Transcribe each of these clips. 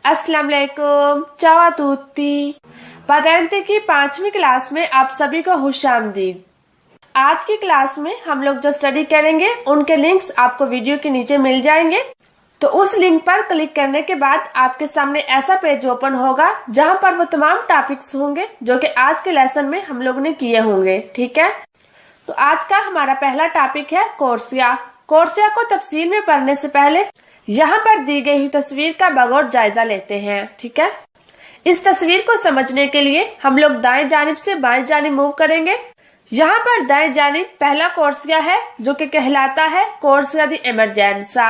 अस्सलाम वालेकुम, ciao a tutti। पढ़ते की 5वीं क्लास में आप सभी को खुशामदीद। आज की क्लास में हम लोग जो स्टडी करेंगे उनके लिंक्स आपको वीडियो के नीचे मिल जाएंगे। तो उस लिंक पर क्लिक करने के बाद आपके सामने ऐसा पेज ओपन होगा जहां पर वो तमाम टॉपिक्स होंगे जो कि आज के लेसन में हम लोग ने किए होंगे। ठीक है, तो आज का हमारा पहला टॉपिक है कोर्सिया। कोर्सिया को तफसील में पढ़ने से पहले यहाँ पर दी गई हुई तस्वीर का बगौर जायजा लेते हैं। ठीक है, इस तस्वीर को समझने के लिए हम लोग दाएं जानिब से बाएं जानिब मूव करेंगे। यहाँ पर दाएं जानिब पहला कोर्सिया है जो कि कहलाता है कोर्सिया दी एमरजेंसा।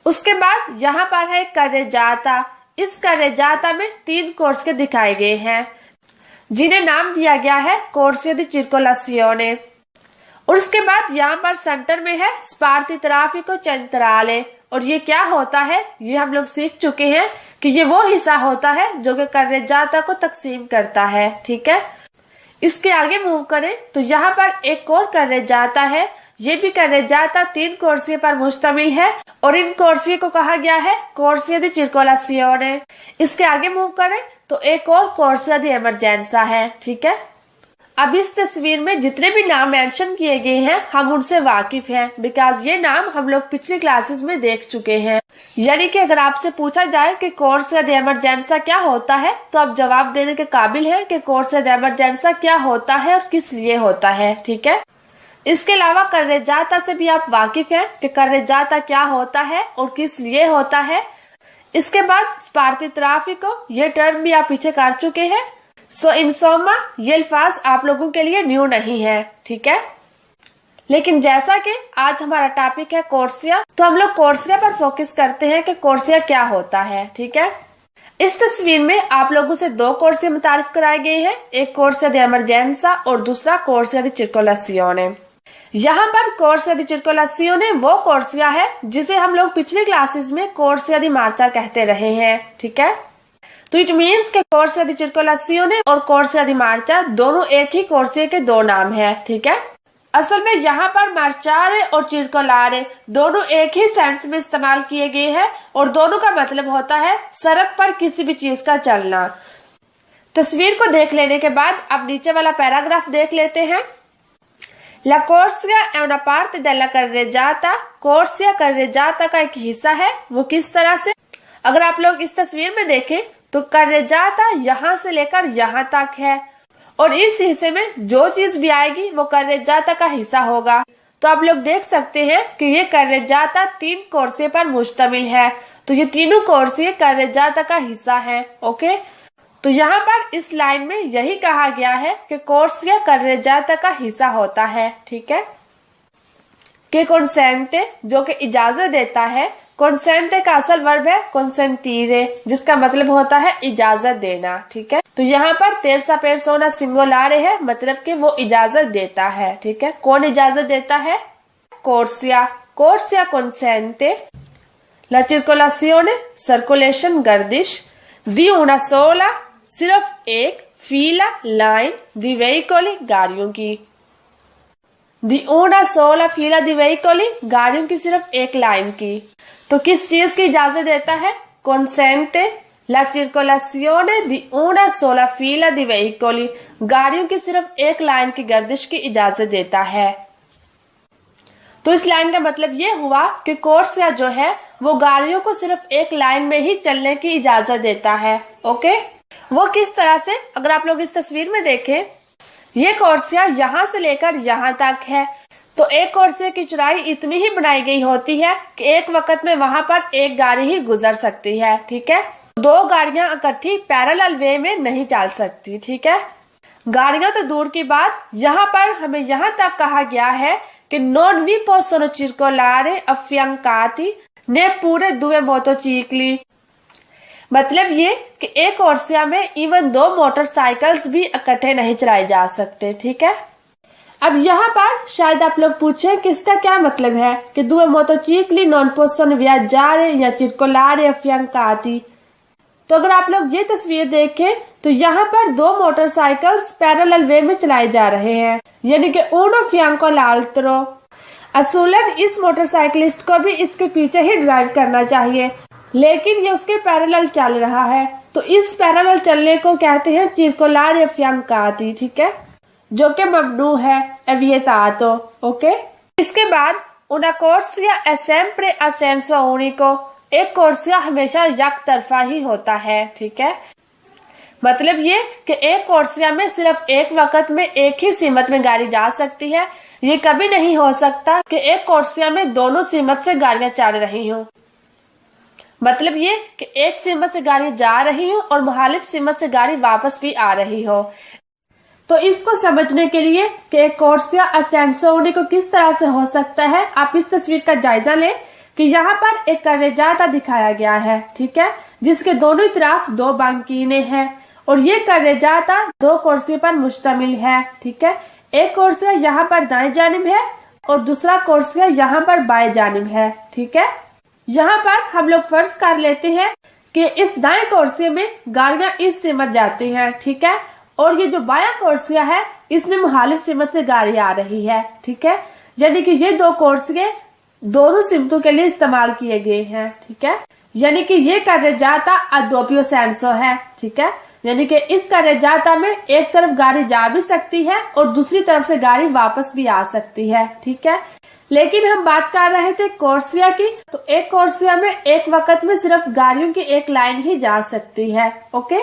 उसके बाद यहाँ पर है कर्रेजाता। इस कर्रेजाता में 3 कोर्स के दिखाए गए हैं जिन्हें नाम दिया गया है कोर्सिया दी चिरकोलासियोने। और उसके बाद यहाँ पर सेंटर में है स्पार्ती ट्राफिको चेंट्राले। और ये क्या होता है ये हम लोग सीख चुके हैं कि ये वो हिस्सा होता है जो कि कर्रेजाता को तकसीम करता है। ठीक है, इसके आगे मूव करें तो यहाँ पर एक और कर्रेजाता है। ये भी कर्रेजाता 3 कोर्सिया पर मुश्तमिल है और इन कोर्सिया को कहा गया है कोर्सिया दी चिरकोलासियोने। इसके आगे मूव करें तो एक और कोर्सिया दी एमरजेंसा है। ठीक है, अब इस तस्वीर में जितने भी नाम मेंशन किए गए हैं हम उनसे वाकिफ हैं बिकॉज ये नाम हम लोग पिछली क्लासेस में देख चुके हैं। यानी कि अगर आपसे पूछा जाए कि कोर्सिया दी एमरजेंसा क्या होता है तो आप जवाब देने के काबिल हैं कि कोर्सिया दी एमरजेंसा क्या होता है और किस लिए होता है। ठीक है, इसके अलावा कर्रेजाता से भी आप वाकिफ हैं कि कर्रेजाता क्या होता है और किस लिए होता है। इसके बाद स्पार्ती ट्राफिको, ये टर्म भी आप पीछे कर चुके हैं। सो इंसोमा ये अल्फाज आप लोगों के लिए न्यू नहीं है। ठीक है, लेकिन जैसा कि आज हमारा टॉपिक है कोर्सिया तो हम लोग कोर्सिया पर फोकस करते हैं कि कोर्सिया क्या होता है। ठीक है, इस तस्वीर में आप लोगों से 2 कोर्सिया मुतारिफ कराए गए हैं, एक कोर्सिया दी एमरजेंसा और दूसरा कोर्सिया दी चिरकोलासियोने। यहाँ पर कोर्सिया दी चिरकोलासियोने वो कोर्सिया है जिसे हम लोग पिछली क्लासेस में कोर्सिया दी मार्चा कहते रहे हैं। ठीक है, तो इट मीन्स के कोर्सिया दी चिरकोलासियोने और कोर्सिया दी मार्चा दोनों एक ही कोर्सिया के 2 नाम है। ठीक है, असल में यहाँ पर मार्चारे और चिरकोलारे दोनों एक ही सेंस में इस्तेमाल किए गए हैं और दोनों का मतलब होता है सड़क पर किसी भी चीज का चलना। तस्वीर को देख लेने के बाद अब नीचे वाला पैराग्राफ देख लेते हैं। La Corsia è una parte della carreggiata। कोर्सिया कर्रेजाता का एक हिस्सा है। वो किस तरह से, अगर आप लोग इस तस्वीर में देखें तो कर्रेजाता यहाँ से लेकर यहाँ तक है और इस हिस्से में जो चीज भी आएगी वो कर्रेजाता का हिस्सा होगा। तो आप लोग देख सकते हैं कि ये कर्रेजाता 3 कोर्सिया पर मुश्तमिल है। तो ये तीनों कोर्सिया कर्रेजाता का हिस्सा है। ओके, तो यहाँ पर इस लाइन में यही कहा गया है कि कोर्सिया कर्रेजाता का हिस्सा होता है। ठीक है, कि कॉन्सेंटे जो कि इजाजत देता है। कॉन्सेंटे का असल वर्ब है कॉन्सेंटीरे जिसका मतलब होता है इजाजत देना। ठीक है, तो यहाँ पर तेरसा पेर्सोना सिंगुलारे है, मतलब कि वो इजाजत देता है। ठीक है, कौन इजाजत देता है? कोर्सिया। कोर्सिया कॉन्सेंटे ला चिरकोलासियोने सर्कुलेशन गर्दिश दी una sola सिर्फ एक फीला लाइन दी वेहिकोली गाड़ियों की। दी una sola fila di veicoli गाड़ियों की सिर्फ एक लाइन की। तो किस चीज की इजाजत देता है? consente la circolazione di una sola fila di veicoli गाड़ियों की सिर्फ एक लाइन की गर्दिश की इजाजत देता है। तो इस लाइन का मतलब ये हुआ कि कोर्सिया जो है वो गाड़ियों को सिर्फ एक लाइन में ही चलने की इजाजत देता है। ओके, वो किस तरह से, अगर आप लोग इस तस्वीर में देखें ये कोर्सिया यहाँ से लेकर यहाँ तक है। तो एक कोर्सिया की चौड़ाई इतनी ही बनाई गई होती है कि एक वक्त में वहाँ पर एक गाड़ी ही गुजर सकती है। ठीक है, 2 गाड़ियां इकट्ठी पैरेलल वे में नहीं चल सकती। ठीक है, गाड़ियां तो दूर की बात, यहाँ पर हमें यहाँ तक कहा गया है कि non vi possono circolare affiancati neppure 2 motocicli। मतलब ये कि एक कोर्सिया में इवन 2 मोटरसाइकिल्स भी इकट्ठे नहीं चलाए जा सकते। ठीक है, अब यहाँ पर शायद आप लोग पूछें कि इसका क्या मतलब है कि 2 motocicli non possono viaggiare या circolare affiancati। तो अगर आप लोग ये तस्वीर देखें तो यहाँ पर 2 मोटरसाइकिल्स पैरेलल वे में चलाए जा रहे हैं, यानी कि uno fianco all'altro। असूलन इस मोटरसाइकिलिस्ट को भी इसके पीछे ही ड्राइव करना चाहिए लेकिन ये उसके पैरेलल चल रहा है, तो इस पैरेलल चलने को कहते हैं circolare affiancati, ठीक है, जो कि ममनू है, एविएतातो। ओके, इसके बाद una corsia è sempre a senso unico, एक कोर्सिया हमेशा एक तरफा ही होता है, ठीक है। मतलब ये कि एक कोर्सिया में सिर्फ एक वक्त में एक ही सीमत में गाड़ी जा सकती है। ये कभी नहीं हो सकता कि एक कोर्सिया में दोनों सीमत से गाड़ियां चल रही हों। मतलब ये कि एक सीमत से गाड़ी जा रही हो और मुखालिफ सीमत से गाड़ी वापस भी आ रही हो। तो इसको समझने के लिए कि एक कोर्सिया a senso unico किस तरह से हो सकता है, आप इस तस्वीर का जायजा लें कि यहाँ पर एक carreggiata दिखाया गया है, ठीक है, जिसके दोनों तरफ दो बांकीने हैं और ये carreggiata दो कोर्सिया पर मुश्तमिल है, ठीक है। एक कोर्सिया यहाँ पर दाएं जानिब है और दूसरा कोर्सिया यहाँ पर बाएं जानिब है, ठीक है। यहाँ पर हम लोग फर्ज कर लेते हैं कि इस दाएं कोर्सिया में गाड़ियां इस सीमत जाती हैं, ठीक है, और ये जो बायां कोर्सिया है इसमें मुखालिफ सीमत से गाड़ी आ रही है, ठीक है। यानी कि ये दो कोर्सिये दोनों सीमतों के लिए इस्तेमाल किए गए हैं, ठीक है। यानी कि ये carreggiata a doppio senso है, ठीक है। यानी कि इस carreggiata में एक तरफ गाड़ी जा भी सकती है और दूसरी तरफ से गाड़ी वापस भी आ सकती है, ठीक है। लेकिन हम बात कर रहे थे कोर्सिया की, तो एक कोर्सिया में एक वक्त में सिर्फ गाड़ियों की एक लाइन ही जा सकती है। ओके,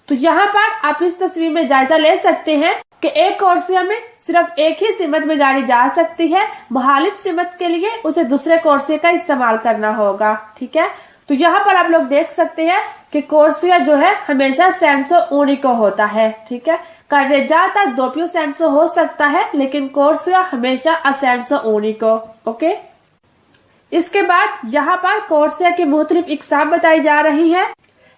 तो यहाँ पर आप इस तस्वीर में जायजा ले सकते हैं कि एक कोर्सिया में सिर्फ एक ही सीमत में गाड़ी जा सकती है, मुखालिफ सीमत के लिए उसे दूसरे कोर्सिया का इस्तेमाल करना होगा, ठीक है। तो यहाँ पर आप लोग देख सकते हैं कि कोर्सिया जो है हमेशा सेंसो ऊनिको होता है, ठीक है। carreggiata doppio senso हो सकता है लेकिन कोर्सिया हमेशा a senso unico। ओके, इसके बाद यहाँ पर कोर्सिया की मुख्तलिफ इकसाम बताई जा रही है।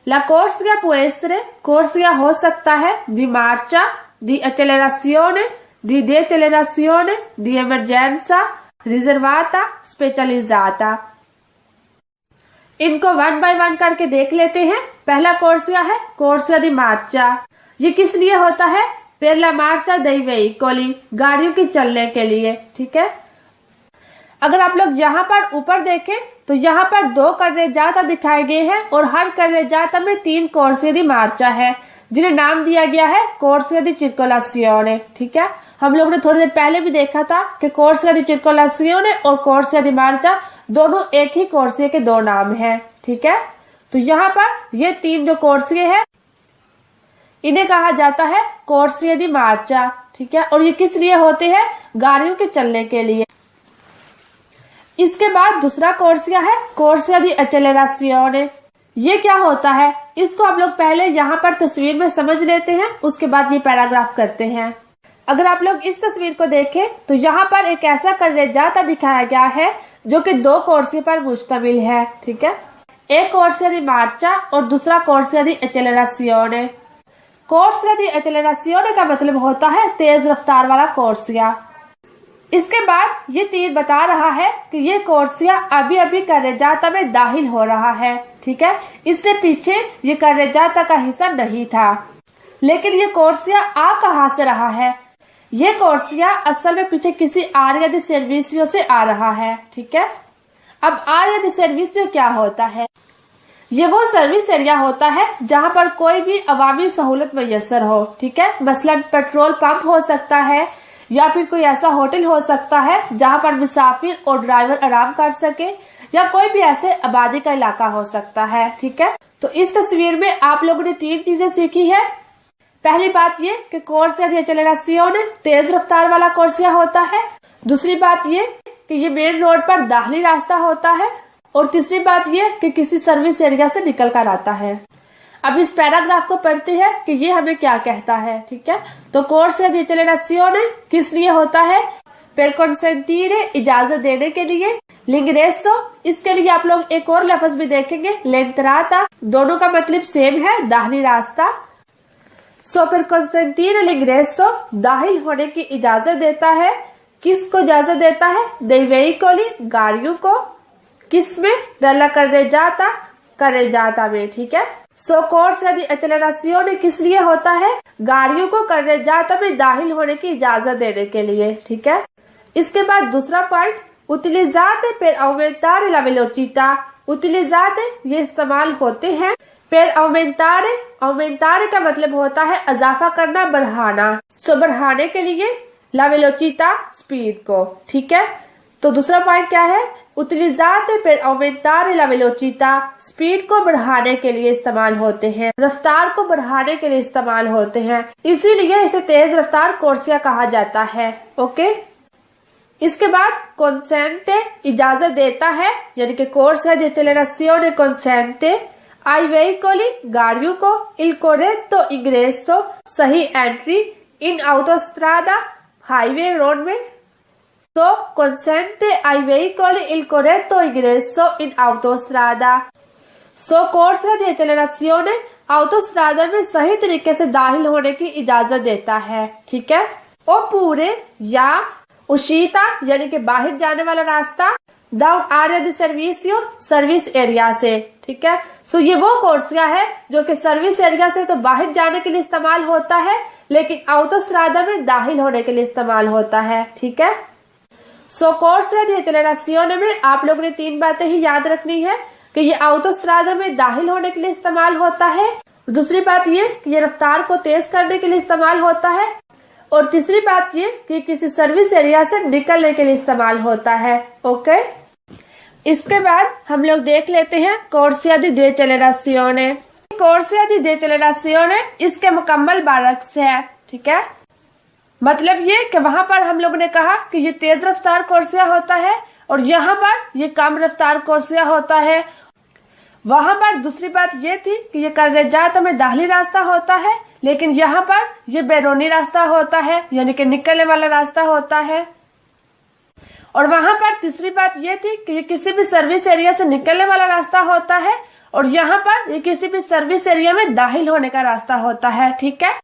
La corsia può essere, कोर्सिया हो सकता है di marcia, di accelerazione, di decelerazione, di emergenza, riservata, specializzata। इनको वन बाय वन करके देख लेते हैं। पहला कोर्सिया है कोर्सिया दी मार्चा। ये किस लिए होता है? per la marcia dei veicoli, गाड़ियों की चलने के लिए, ठीक है। अगर आप लोग यहाँ पर ऊपर देखें तो यहाँ पर दो carreggiata दिखाए गए हैं और हर carreggiata में 3 corsie di marcia है, जिन्हें नाम दिया गया है corsia di circolazione, ठीक है। हम लोग ने थोड़ी देर पहले भी देखा था कि corsia di circolazione और corsia di marcia दोनों एक ही कोर्सिया के दो नाम हैं, ठीक है। तो यहाँ पर ये 3 जो कोर्सिये हैं इन्हें कहा जाता है कोर्सिया दी मार्चा, ठीक है। और ये किस लिए होते हैं? गाड़ियों के चलने के लिए। इसके बाद दूसरा कोर्सिया है कोर्सिया दी एक्सेलरेशियोने। ये क्या होता है इसको आप लोग पहले यहाँ पर तस्वीर में समझ लेते हैं, उसके बाद ये पैराग्राफ करते हैं। अगर आप लोग इस तस्वीर को देखें तो यहाँ पर एक ऐसा carreggiata दिखाया गया है जो कि 2 कोर्सिया पर मुश्तमिल है, ठीक है। एक कोर्सिया दी मार्चा और दूसरा कोर्सिया दी एक्सेलरेशियोने। कोर्सिया दी एक्सेलरेशियोने का मतलब होता है तेज रफ्तार वाला कोर्सिया। इसके बाद ये तीर बता रहा है कि ये कोर्सिया अभी अभी carreggiata में दाखिल हो रहा है, ठीक है। इससे पीछे ये carreggiata का हिस्सा नहीं था, लेकिन ये कोर्सिया आ कहाँ से रहा है? ये कोर्सिया असल में पीछे किसी आरिया दी सर्विसियो से आ रहा है, ठीक है। अब आरिया दी सर्विसियो क्या होता है? ये वो सर्विस एरिया होता है जहाँ पर कोई भी अवामी सहूलत मैसर हो, ठीक है। मसलन पेट्रोल पंप हो सकता है या फिर कोई ऐसा होटल हो सकता है जहाँ पर मुसाफिर और ड्राइवर आराम कर सके, या कोई भी ऐसे आबादी का इलाका हो सकता है, ठीक है। तो इस तस्वीर में आप लोगों ने 3 चीजें सीखी है। पहली बात ये कि कोर्सिया दी एक्सेलरेशियोने तेज रफ्तार वाला कोर्सिया होता है। दूसरी बात ये कि ये मेन रोड पर दाखिली रास्ता होता है। और तीसरी बात ये कि किसी सर्विस एरिया से निकल कर आता है। अब इस पैराग्राफ को पढ़ते हैं कि ये हमें क्या कहता है, ठीक है। तो कोर्सिया दी एक्सेलरेशियोने किस लिए होता है? per consentire, इजाजत देने के लिए। l'ingresso, इसके लिए आप लोग एक और लफ्ज भी देखेंगे l'entrata, दोनों का मतलब सेम है, दाहिनी रास्ता। सो per consentire l'ingresso, दाखिल होने की इजाजत देता है। किसको इजाजत देता है? dei veicoli, गाड़ियों को। किसमें? nella carreggiata में, ठीक है। सो कोर्सिया दी एक्सेलरेशियोने किस लिए होता है? गाड़ियों को carreggiata में दाखिल होने की इजाजत देने के लिए, ठीक है। इसके बाद दूसरा point utilizzate per aumentare la velocità, उतिलिज़ाते ये इस्तेमाल होते हैं। पर aumentare का मतलब होता है इजाफा करना, बढ़ाना। सो बढ़ाने के लिए la velocità स्पीड को, ठीक है। तो दूसरा पॉइंट क्या है, utilizzate per aumentare la velocità speed को बढ़ाने के लिए इस्तेमाल होते हैं, रफ्तार को बढ़ाने के लिए इस्तेमाल होते हैं, इसीलिए इसे तेज रफ्तार कोर्सिया कहा जाता है। ओके, इसके बाद consente इजाजत देता है, यानी कि corsia di accelerazione consente ai veicoli गाड़ियों को il corretto ingresso सही entry in autostrada highway road में। तो consente ai veicoli il corretto ingresso in autostrada। So corsia di accelerazione autostrada में सही तरीके से दाखिल होने की इजाजत देता है, ठीक है। और पूरे या उशीता यानी कि बाहर जाने वाला रास्ता डाउन आरिया दी सर्विसियो सर्विस एरिया से, ठीक है। सो ये वो कोर्सिया है जो कि सर्विस एरिया से तो बाहर जाने के लिए इस्तेमाल होता है, लेकिन autostrada में दाखिल होने के लिए इस्तेमाल होता है, ठीक है। सो corsia di accelerazione में आप लोगों ने 3 बातें ही याद रखनी है कि ये autostrada में दाखिल होने के लिए इस्तेमाल होता है, दूसरी बात ये कि ये रफ्तार को तेज करने के लिए इस्तेमाल होता है, और तीसरी बात ये कि किसी सर्विस एरिया से निकलने के लिए इस्तेमाल होता है। ओके, इसके बाद हम लोग देख लेते हैं corsia di decelerazione। corsia di decelerazione इसके मुकम्मल बारक्स है, ठीक है। मतलब ये कि वहां पर हम लोगों ने कहा कि ये तेज रफ्तार कोर्सिया होता है और यहाँ पर ये कम रफ्तार कोर्सिया होता है। वहां पर दूसरी बात ये थी कि ये कार्रेजाता में दाखिली रास्ता होता है, लेकिन यहाँ पर ये बैरोनी रास्ता होता है, यानी कि निकलने वाला रास्ता होता है। और वहां पर तीसरी बात ये थी कि ये किसी भी सर्विस एरिया से निकलने वाला रास्ता होता है, और यहाँ पर ये किसी भी सर्विस एरिया में दाखिल होने का रास्ता होता है, ठीक है।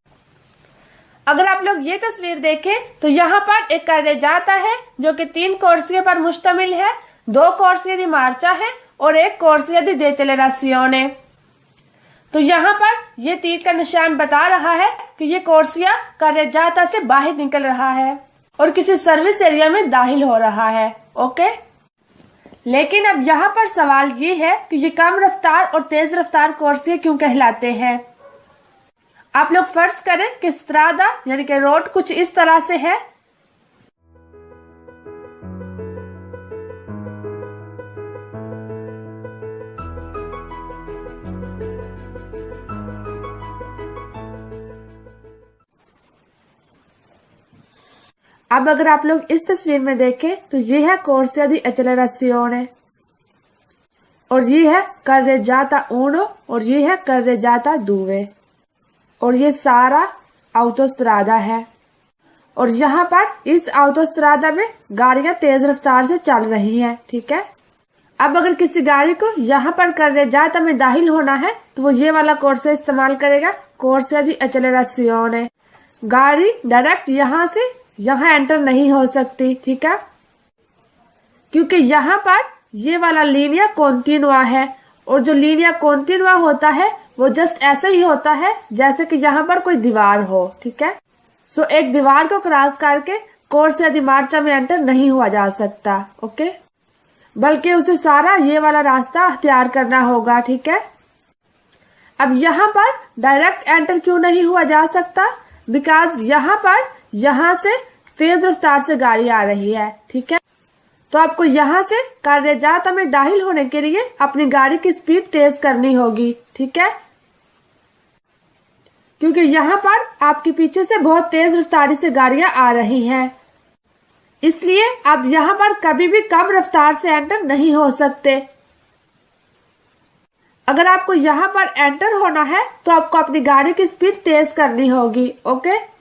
अगर आप लोग ये तस्वीर देखें तो यहाँ पर एक कार्रेजाता है जो कि 3 कोर्सिया पर मुश्तमिल है, 2 कोर्सिया दी मार्चा है और एक कोर्सिया दी decelerazione। तो यहाँ पर ये तीर का निशान बता रहा है कि ये कोर्सिया कार्रेजाता से बाहर निकल रहा है और किसी सर्विस एरिया में दाखिल हो रहा है। ओके, लेकिन अब यहाँ पर सवाल ये है कि ये कम रफ्तार और तेज रफ्तार कोर्सिया क्यों कहलाते हैं। आप लोग फर्ज करें कि स्ट्रादा यानी कि रोड कुछ इस तरह से है, अब अगर आप लोग इस तस्वीर में देखें तो ये है corsia di accelerazione और ये है carreggiata 1 और ये है carreggiata 2 और ये सारा autostrada है। और यहाँ पर इस autostrada में गाड़ियां तेज रफ्तार से चल रही हैं, ठीक है। अब अगर किसी गाड़ी को यहाँ पर carreggiata में दाखिल होना है तो वो ये वाला कोर्सिया इस्तेमाल करेगा, corsia di accelerazione। गाड़ी डायरेक्ट यहाँ से यहाँ एंटर नहीं हो सकती, ठीक है, क्योंकि यहाँ पर ये वाला लीनिया कॉन्टिनुआ है, और जो लीनिया कॉन्टिनुआ होता है वो जस्ट ऐसे ही होता है जैसे कि यहाँ पर कोई दीवार हो, ठीक है। सो एक दीवार को क्रॉस करके corsia di marcia में एंटर नहीं हुआ जा सकता, ओके, बल्कि उसे सारा ये वाला रास्ता अख्तियार करना होगा, ठीक है। अब यहाँ पर डायरेक्ट एंटर क्यों नहीं हुआ जा सकता, बिकॉज यहाँ से तेज रफ्तार से गाड़ी आ रही है, ठीक है। तो आपको यहाँ से कार्रेजाता में दाखिल होने के लिए अपनी गाड़ी की स्पीड तेज करनी होगी, ठीक है, क्योंकि यहाँ पर आपके पीछे से बहुत तेज रफ्तारी से गाड़ियां आ रही हैं, इसलिए आप यहाँ पर कभी भी कम रफ्तार से एंटर नहीं हो सकते। अगर आपको यहाँ पर एंटर होना है तो आपको अपनी गाड़ी की स्पीड तेज करनी होगी, ओके।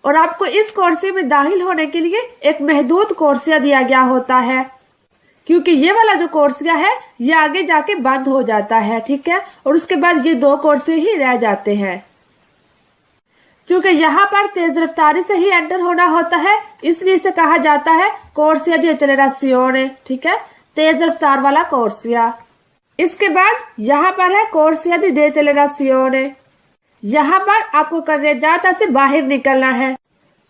और आपको इस कोर्सिया में दाखिल होने के लिए एक महदूद कोर्सिया दिया गया होता है, क्योंकि ये वाला जो कोर्सिया है ये आगे जाके बंद हो जाता है, ठीक है, और उसके बाद ये 2 कोर्सिया ही रह जाते हैं। क्योंकि यहाँ पर तेज रफ्तारी से ही एंटर होना होता है, इसलिए इसे कहा जाता है corsia di accelerazione, ठीक है, तेज रफ्तार वाला कोर्सिया। इसके बाद यहाँ पर है corsia di decelerazione। यहाँ पर आपको कर्रेजाता से बाहर निकलना है।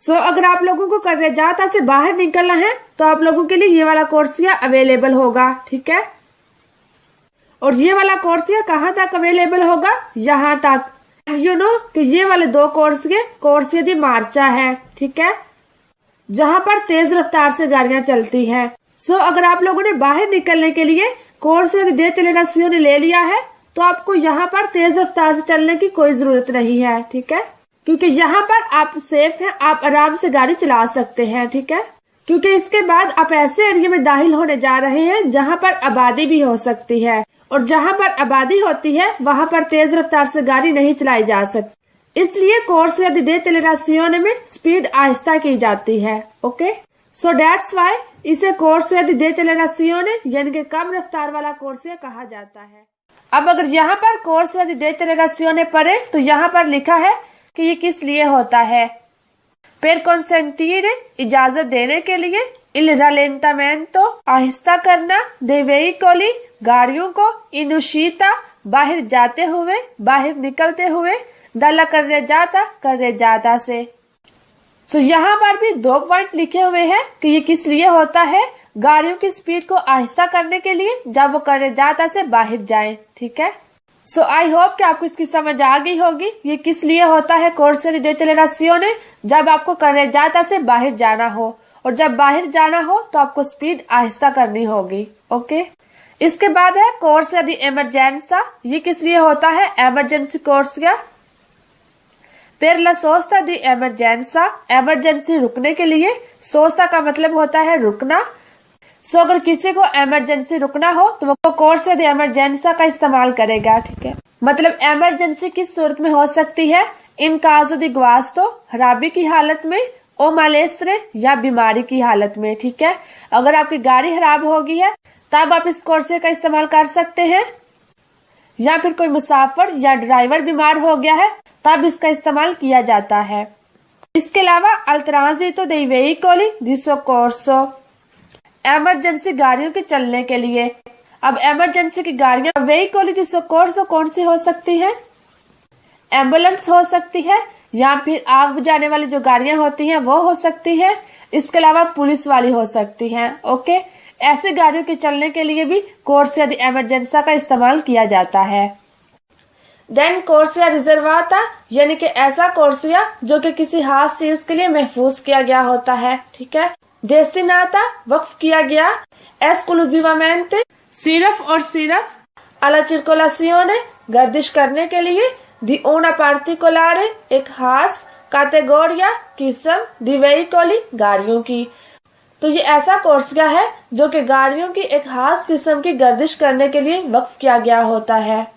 अगर आप लोगों को कर्रेजाता से बाहर निकलना है तो आप लोगों के लिए ये वाला कोर्सिया अवेलेबल होगा, ठीक है। और ये वाला कोर्सिया कहाँ तक अवेलेबल होगा, यहाँ तक। यू नो कि ये वाले दो कोर्सिया दी मार्चा है, ठीक है, जहाँ पर तेज रफ्तार से गाड़ियां चलती हैं। अगर आप लोगों ने बाहर निकलने के लिए कोर्सिया दी डेचेलेरासियोने ले लिया है तो आपको यहाँ पर तेज रफ्तार से चलने की कोई जरूरत नहीं है, ठीक है, क्योंकि यहाँ पर आप सेफ हैं, आप आराम से गाड़ी चला सकते हैं, ठीक है। क्योंकि इसके बाद आप ऐसे एरिया में दाखिल होने जा रहे हैं जहाँ पर आबादी भी हो सकती है, और जहाँ पर आबादी होती है वहाँ पर तेज रफ्तार से गाड़ी नहीं चलाई जा सकती। इसलिए कोर्सिया दी डेचेलेरासियोने में स्पीड आहिस्ता की जाती है। ओके, सो दैट्स व्हाई इसे कोर्सिया दी डेचेलेरासियोने यानी कि कम रफ्तार वाला कोर्सिया कहा जाता है। अब अगर यहाँ पर कोर्सिया दी डेचेलेरासियोने पढ़े तो यहाँ पर लिखा है कि ये किस लिए होता है। पर कंसेंटीरे इजाजत देने के लिए, इल रलेंटामेंटो आहिस्ता करना, दे वेहिकोली गाड़ियों को, इनुशीता बाहर जाते हुए, बाहर निकलते हुए, दला कर्रेजाता से। यहाँ पर भी दो पॉइंट लिखे हुए हैं कि ये किस लिए होता है। गाड़ियों की स्पीड को आहिस्ता करने के लिए जब वो कर्रेजाता से बाहर जाएं, ठीक है। आई होप कि आपको इसकी समझ आ गई होगी ये किस लिए होता है कोर्सिया दी डेचेलेरासियोने, जब आपको कर्रेजाता से बाहर जाना हो, और जब बाहर जाना हो तो आपको स्पीड आहिस्ता करनी होगी। ओके, इसके बाद है कोर्सिया दी एमरजेंसा। ये किस लिए होता है, एमरजेंसी कोर्सिया। पर ला सोस्ता दी एमरजेंसा, एमरजेंसी रुकने के लिए। सोस्ता का मतलब होता है रुकना। अगर किसी को एमरजेंसी रुकना हो तो वो कोर्सिया दी एमरजेंसा का इस्तेमाल करेगा, ठीक है। मतलब एमरजेंसी किस सूरत में हो सकती है, इन काजो दी ग्वास्तो खराबी की हालत में, ओ मालेस्रे या बीमारी की हालत में, ठीक है। अगर आपकी गाड़ी खराब होगी है तब आप इस कोर्सिया का इस्तेमाल कर सकते हैं, या फिर कोई मुसाफिर या ड्राइवर बीमार हो गया है तब इसका इस्तेमाल किया जाता है। इसके अलावा अल्ट्रांजिटो dei veicoli di soccorso, emergency गाड़ियों के चलने के लिए। अब एमरजेंसी की गाड़ियां वेहिकोली दी सोकोर्सो कौन सी हो सकती है, एम्बुलेंस हो सकती है, या फिर आग बुझाने वाली जो गाड़ियां होती हैं वो हो सकती है। इसके अलावा पुलिस वाली हो सकती हैं। ओके, ऐसी गाड़ियों के चलने के लिए भी कोर्सिया दी एमरजेंसा का इस्तेमाल किया जाता है। देन कोर्सिया रिजर्वाता यानी कि ऐसा कोर्सिया जो कि किसी खास चीज के लिए महफूज किया गया होता है, ठीक है। डेस्टिनाता वक्फ किया गया, एस्क्लूसिवामेंटे सिर्फ और सिर्फ, अला सर्कुलासियोने गर्दिश करने के लिए, दी una particolare एक खास, कैटेगोरिया किस्म, दी वेहिकोली गाड़ियों की। तो ये ऐसा कोर्सिया है जो कि गाड़ियों की एक खास किस्म की गर्दिश करने के लिए वक्फ किया गया होता है।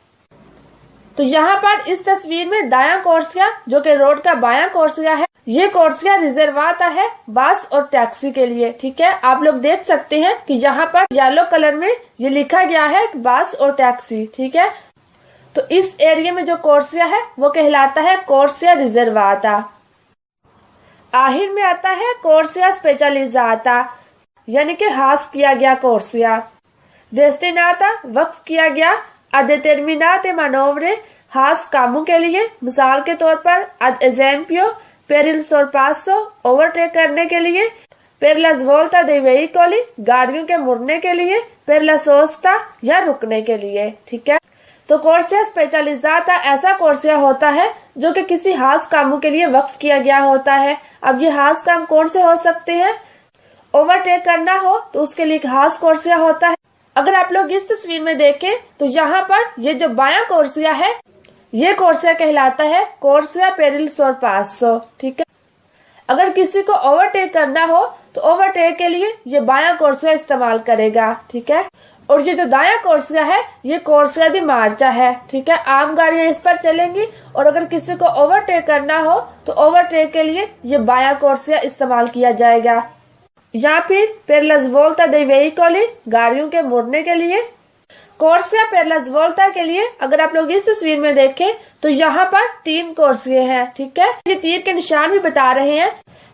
तो यहाँ पर इस तस्वीर में दायां कोर्सिया जो कि रोड का बायां कोर्सिया है, ये कोर्सिया रिजर्वाता है बस और टैक्सी के लिए, ठीक है। आप लोग देख सकते हैं कि यहाँ पर येलो कलर में ये लिखा गया है बस और टैक्सी, ठीक है। तो इस एरिया में जो कोर्सिया है वो कहलाता है कोर्सिया रिजर्वाता। आखिर में आता है कोर्सिया स्पेशलिजाता यानी कि खास किया गया कोर्सिया। डेस्टिनाता वक्फ किया गया, ad determinate manovre खास कामों के लिए, मिसाल के तौर पर ad esempio per il sorpasso overtake करने के लिए, per la svolta dei veicoli गाड़ियों के मुड़ने के लिए, per la sosta या रुकने के लिए, ठीक है। तो कोर्सिया स्पेशलिजाता ऐसा कोर्सिया होता है जो कि किसी खास कामों के लिए वक्फ किया गया होता है। अब ये खास काम कौन से हो सकते हैं, ओवरटेक करना हो तो उसके लिए खास कोर्सिया होता है। अगर आप लोग इस तस्वीर में देखें तो यहाँ पर ये जो बायां कोर्सिया है ये कोर्सिया कहलाता है कोर्सिया पेरिल सोरपासो, ठीक है। अगर किसी को ओवरटेक करना हो तो ओवरटेक के लिए ये बायां कोर्सिया इस्तेमाल करेगा, ठीक है। और ये जो दायां कोर्सिया है ये कोर्सिया दी मार्चा है, ठीक है। आम गाड़ियां इस पर चलेंगी, और अगर किसी को ओवरटेक करना हो तो ओवरटेक के लिए ये बायां कोर्सिया इस्तेमाल किया जाएगा। या फिर per la svolta dei veicoli गाड़ियों के मुड़ने के लिए। कोर्सिया per la svolta के लिए अगर आप लोग इस तस्वीर में देखें तो यहाँ पर 3 कोर्सिये हैं, ठीक है। ये तीर के निशान भी बता रहे हैं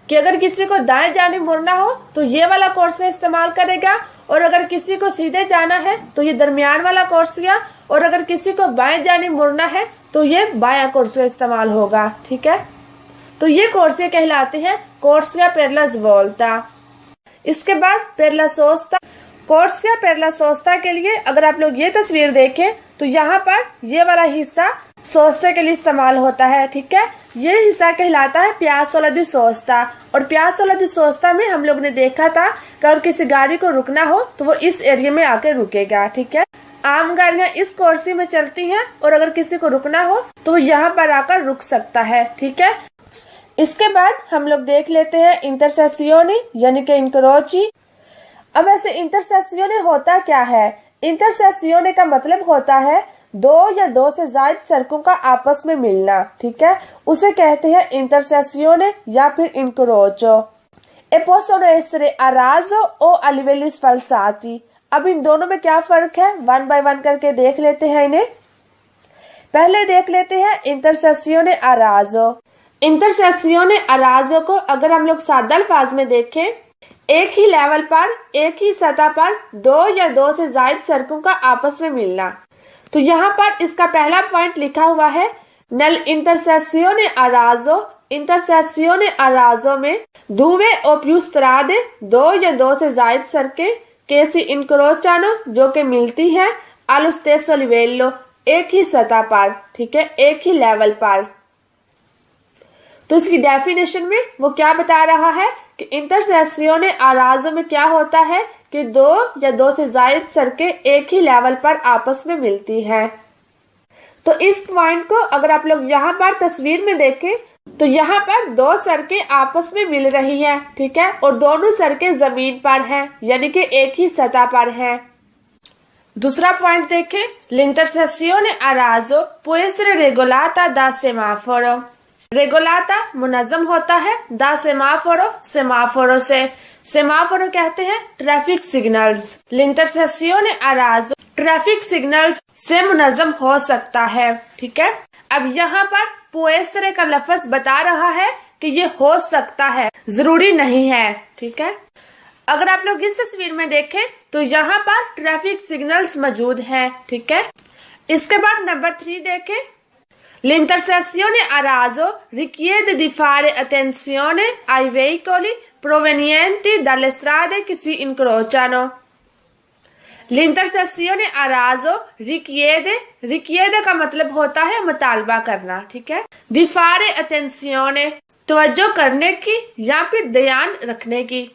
कि अगर किसी को दाएं जाने मुड़ना हो तो ये वाला कोर्सिया इस्तेमाल करेगा, और अगर किसी को सीधे जाना है तो ये दरमियान वाला कोर्सिया, और अगर किसी को बाएं जाने मुड़ना है तो ये बाया कोर्सिया इस्तेमाल होगा। ठीक है, तो ये कोर्सिया कहलाते हैं कोर्सिया per la svolta। इसके बाद per la sosta। कोर्सिया per la sosta के लिए अगर आप लोग ये तस्वीर देखें तो यहाँ पर ये वाला हिस्सा सोस्ता के लिए इस्तेमाल होता है। ठीक है, ये हिस्सा कहलाता है पियाज़ोला दी सोस्ता। और पियाज़ोला दी सोस्ता में हम लोग ने देखा था कि अगर किसी गाड़ी को रुकना हो तो वो इस एरिया में आके रुकेगा। ठीक है, आम गाड़ियां इस कोर्सी में चलती हैं और अगर किसी को रुकना हो तो वो यहाँ पर आकर रुक सकता है। ठीक है, इसके बाद हम लोग देख लेते हैं इंटरसेसियोनी यानी कि इंक्रोची। अब ऐसे इंटरसेसियोनी होता क्या है? इंटरसेसियोनी का मतलब होता है दो या दो से ज्यादा सड़कों का आपस में मिलना। ठीक है, उसे कहते हैं इंटरसेसियोनी या फिर इंक्रोचो। E possono essere a raso o a livelli sfalsati। अब इन दोनों में क्या फर्क है, 1 बाय 1 करके देख लेते हैं इन्हें। पहले देख लेते हैं इंटरसेसियोने a raso। इंटरसेसियोने a raso को अगर हम लोग सादा अल्फाज में देखें, एक ही लेवल पर, एक ही सतह पर दो या दो से ज्यादा सड़कों का आपस में मिलना। तो यहाँ पर इसका पहला पॉइंट लिखा हुआ है नल इंटरसेसियोने a raso। इंटरसेसियोने a raso में दूवे ओ più strade, दो या दो से ज्यादा सड़कें che si incrociano, जो के मिलती है allo stesso livello, एक ही सतह पर। ठीक है, एक ही लेवल पर। तो इसकी डेफिनेशन में वो क्या बता रहा है कि इंटरसेसियोने a raso में क्या होता है कि दो या दो से ज्यादा सड़कें एक ही लेवल पर आपस में मिलती हैं। तो इस पॉइंट को अगर आप लोग यहाँ पर तस्वीर में देखें तो यहाँ पर दो सड़कें आपस में मिल रही है। ठीक है, और दोनों सड़कें जमीन पर हैं, यानी कि एक ही सतह पर हैं। दूसरा पॉइंट देखें, l'intersezione a raso può essere regolata da semaforo। रेगोलाता मुनज़्ज़म होता है, दा सेमाफोरो सेमाफोरो से। सेमाफोरो कहते हैं traffic signals. l'intersezione a raso traffic signals से मुनज़्ज़म हो सकता है। ठीक है, अब यहाँ पर पुएसरे का लफ्ज बता रहा है कि ये हो सकता है, जरूरी नहीं है। ठीक है, अगर आप लोग इस तस्वीर में देखें तो यहाँ पर ट्रैफिक सिग्नल्स मौजूद हैं। ठीक है, इसके बाद नंबर 3 देखें, l'intersezione a raso richiede di fare attenzione ai veicoli provenienti dalle strade che si incrociano। l'intersezione a raso richiede का मतलब होता है मुतालबा करना। ठीक है, di fare attenzione तवज्जो करने की या फिर ध्यान रखने की।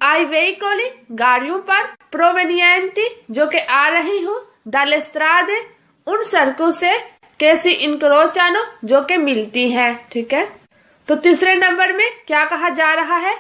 ai veicoli गाड़ियों पर, provenienti जो के आ रही हूँ, dalle strade उन सड़कों से, che si incrociano जो के मिलती हैं। ठीक है, तो तीसरे नंबर में क्या कहा जा रहा है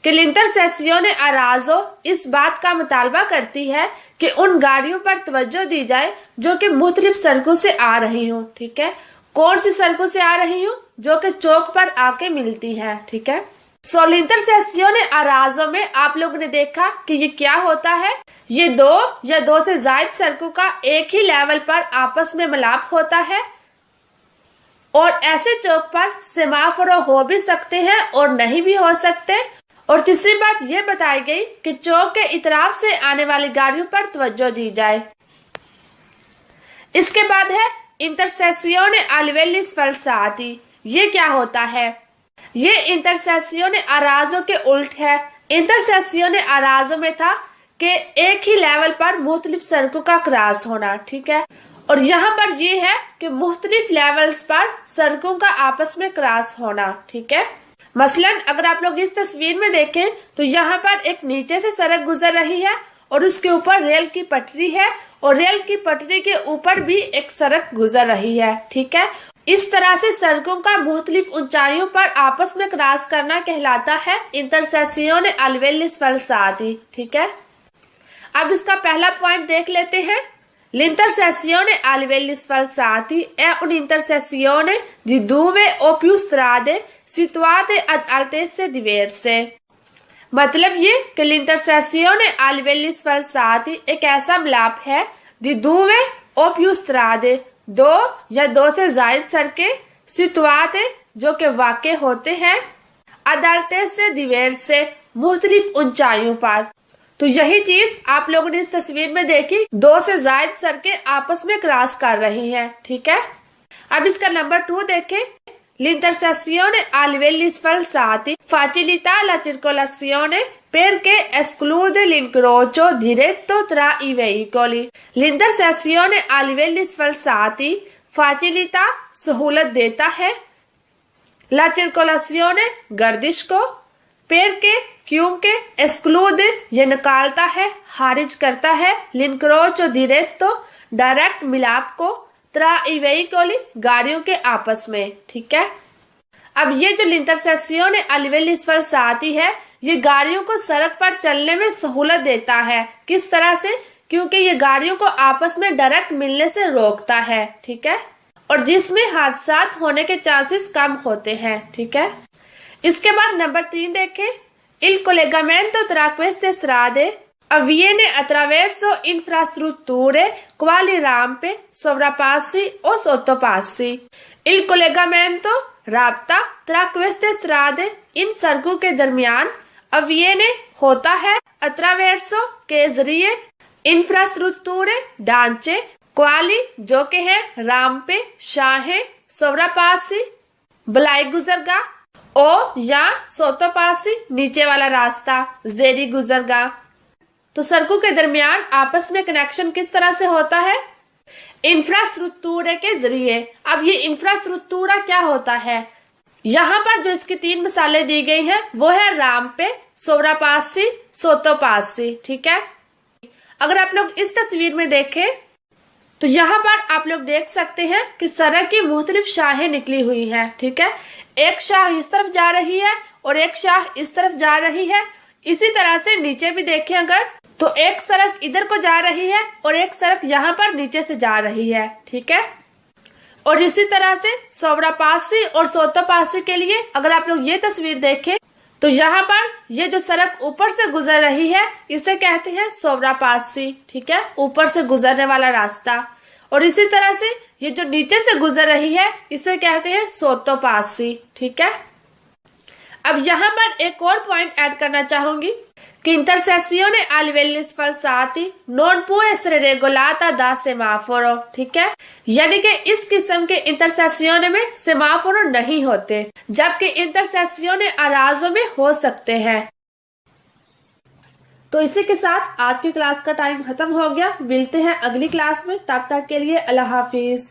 कि l'intersezione a raso इस बात का मुतालबा करती है कि उन गाड़ियों पर तवज्जो दी जाए जो कि मुख्तलिफ सड़कों से आ रही हूँ। ठीक है, कौन सी सड़कों से आ रही हूँ? जो कि चौक पर आके मिलती है। ठीक है, सो l'intersezione a raso में आप लोगों ने देखा कि ये क्या होता है, ये दो या दो से ज्यादा सड़कों का एक ही लेवल पर आपस में मिलाप होता है। और ऐसे चौक पर सेमाफोरो हो भी सकते हैं और नहीं भी हो सकते। और तीसरी बात ये बताई गई कि चौक के इतराफ से आने वाली गाड़ियों पर तवज्जो दी जाए। इसके बाद है इंटरसेसियोने a livelli sfalsati। ये क्या होता है? ये इंटरसेसियोने a raso के उल्ट है। इंटरसेसियोने a raso में था कि एक ही लेवल पर मुख्तलिफ सड़कों का क्रॉस होना। ठीक है, और यहाँ पर ये है कि मुख्तलिफ लेवल्स पर सड़कों का आपस में क्रॉस होना। ठीक है, मसलन अगर आप लोग इस तस्वीर में देखें तो यहाँ पर एक नीचे से सड़क गुजर रही है और उसके ऊपर रेल की पटरी है और रेल की पटरी के ऊपर भी एक सड़क गुजर रही है। ठीक है, इस तरह से सड़कों का मुख्तलिफ ऊंचाइयों पर आपस में क्रॉस करना कहलाता है इंटरसेसियोने a livelli sfalsati। ठीक है, अब इसका पहला पॉइंट देख लेते हैं। l'intersezione a livelli sfalsati è un'intersezione di due o più strade situate ad altezze diverse। मतलब ये कि l'intersezione a livelli sfalsati एक ऐसा मिलाप है di due o più strade दो या दो से ज्यादा सड़कें, situate जो के वाक़े होते हैं, ad altezze diverse मुख्तलिफ ऊंचाइयों पर। तो यही चीज आप लोगों ने इस तस्वीर में देखी, दो से ज्यादा सड़कें आपस में क्रॉस कर रही हैं। ठीक है, अब इसका नंबर 2 देखें। L'intersezione a livelli sfalsati facilita la circolazione perché esclude l'incrocio diretto tra i veicoli. L'intersezione a livelli sfalsati facilita सहूलत देता है la circolazione गर्दिश को, perché क्योंकि esclude ये निकालता है, खारिज करता है, l'incrocio diretto डायरेक्ट मिलाप को, tra i veicoli गाड़ियों के आपस में। ठीक है, अब ये जो l'intersezione a livelli sfalsati है, ये गाड़ियों को सड़क पर चलने में सहूलत देता है। किस तरह से? क्योंकि ये गाड़ियों को आपस में डायरेक्ट मिलने से रोकता है। ठीक है, और जिसमें हादसा होने के चांसेस कम होते हैं। ठीक है, इसके बाद नंबर 3 देखें। Il collegamento tra queste strade avviene attraverso infrastrutture quali rampe, sovrapassi o sottopassi. Il collegamento राब्ता tra queste strade इन सड़कों के दरमियान avviene होता है attraverso के जरिए infrastrutture ढांचे quali जो के हैं राम्पे शाहे sovrapassi बलाई गुजरगा ओ या सोतोपासी नीचे वाला रास्ता जेरी गुजरगा। तो सड़कों के दरमियान आपस में कनेक्शन किस तरह से होता है? इंफ्रास्ट्रक्चर के जरिए। अब ये इंफ्रास्ट्रक्चर क्या होता है? यहाँ पर जो इसकी 3 मिसालें दी गई हैं वो है राम्पे, सोवरापासी, सोतोपासी। ठीक है, अगर आप लोग इस तस्वीर में देखें तो यहाँ पर आप लोग देख सकते हैं कि सड़क की मुख्तलिफ शाहें निकली हुई हैं। ठीक है, एक शाह इस तरफ जा रही है और एक शाह इस तरफ जा रही है। इसी तरह से नीचे भी देखें अगर तो एक सड़क इधर को जा रही है और एक सड़क यहाँ पर नीचे से जा रही है। ठीक है, और इसी तरह से सोवरापासी और सोतोपासी के लिए अगर आप लोग ये तस्वीर देखें तो यहाँ पर ये जो सड़क ऊपर से गुजर रही है इसे कहते हैं सोवरापासी। ठीक है, ऊपर से गुजरने वाला रास्ता। और इसी तरह से ये जो नीचे से गुजर रही है इसे कहते हैं सोतोपासी। ठीक है, अब यहाँ पर एक और पॉइंट ऐड करना चाहूंगी कि intersezione a livelli sfalsati non può essere regolata da semaforo। ठीक है, यानी कि इस किस्म के इंटरसेसियोने में सेमाफोरो नहीं होते, जबकि इंटरसेसियोने अराजों में हो सकते हैं। तो इसी के साथ आज की क्लास का टाइम खत्म हो गया। मिलते हैं अगली क्लास में, तब तक के लिए अल्लाह हाफिज।